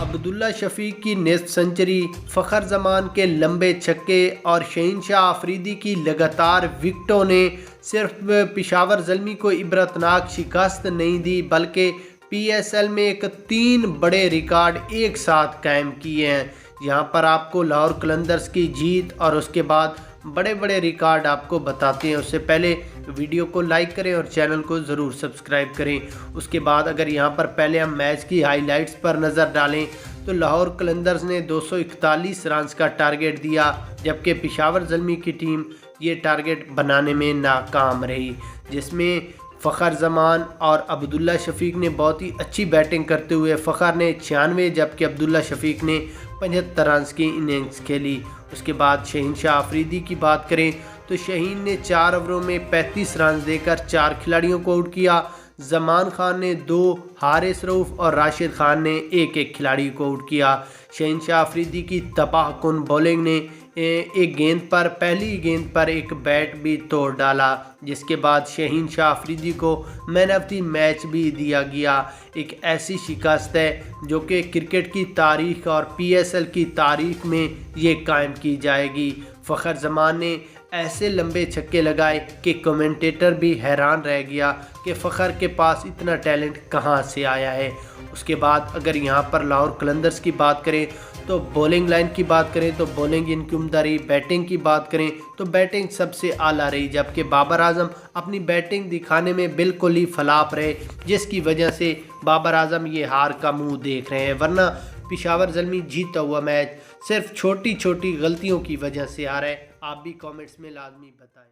अब्दुल्ला शफीक की nest century, Fakhar Zaman के लंबे छक्के और शहनशाह आफरीदी की लगातार विकेटों ने सिर्फ पेशावर ज़ल्मी को इबरतनाक शिकस्त नहीं दी बल्कि पीएसएल में एक 3 बड़े रिकॉर्ड एक साथ कायम किए हैं। यहाँ पर आपको लाहौर कलंदर्स की जीत और उसके बाद बड़े बड़े रिकॉर्ड आपको बताते हैं। उससे पहले वीडियो को लाइक करें और चैनल को ज़रूर सब्सक्राइब करें। उसके बाद अगर यहाँ पर पहले हम मैच की हाइलाइट्स पर नज़र डालें तो लाहौर कलंदर्स ने 241 रन्स का टारगेट दिया, जबकि पेशावर ज़ल्मी की टीम ये टारगेट बनाने में नाकाम रही, जिसमें फ़खर जमान और अब्दुल्ला शफीक ने बहुत ही अच्छी बैटिंग करते हुए फ़खर ने 96 जबकि अब्दुल्ला शफीक ने 75 रन्स की इनिंग्स खेली। उसके बाद शहनशाह आफरीदी की बात करें तो शहीन ने 4 ओवरों में 35 रन देकर 4 खिलाड़ियों को आउट किया। जमान खान ने 2, हारिस रऊफ़ और राशिद खान ने 1-1 खिलाड़ी को आउट किया। शहनशाह आफरीदी की तबाहकुन बॉलिंग ने एक गेंद पर पहली गेंद पर एक बैट भी तोड़ डाला, जिसके बाद शहनशाह आफरीदी को मैन ऑफ द मैच भी दिया गया। एक ऐसी शिकस्त है जो कि क्रिकेट की तारीख और पीएसएल की तारीख में ये कायम की जाएगी। फ़खर जमान ने ऐसे लंबे छक्के लगाए कि कमेंटेटर भी हैरान रह गया कि फ़खर के पास इतना टैलेंट कहाँ से आया है। उसके बाद अगर यहाँ पर लाहौर कलंदर्स की बात करें तो बॉलिंग लाइन की बात करें तो बॉलिंग इनकी उम्दा रही। बैटिंग की बात करें तो बैटिंग सबसे आला रही, जबकि बाबर आजम अपनी बैटिंग दिखाने में बिल्कुल ही फलाप रहे, जिसकी वजह से बाबर आजम ये हार का मुंह देख रहे हैं। वरना पेशावर ज़ल्मी जीता हुआ मैच सिर्फ छोटी छोटी गलतियों की वजह से आ रहा है। आप भी कमेंट्स में लाजमी बताएं।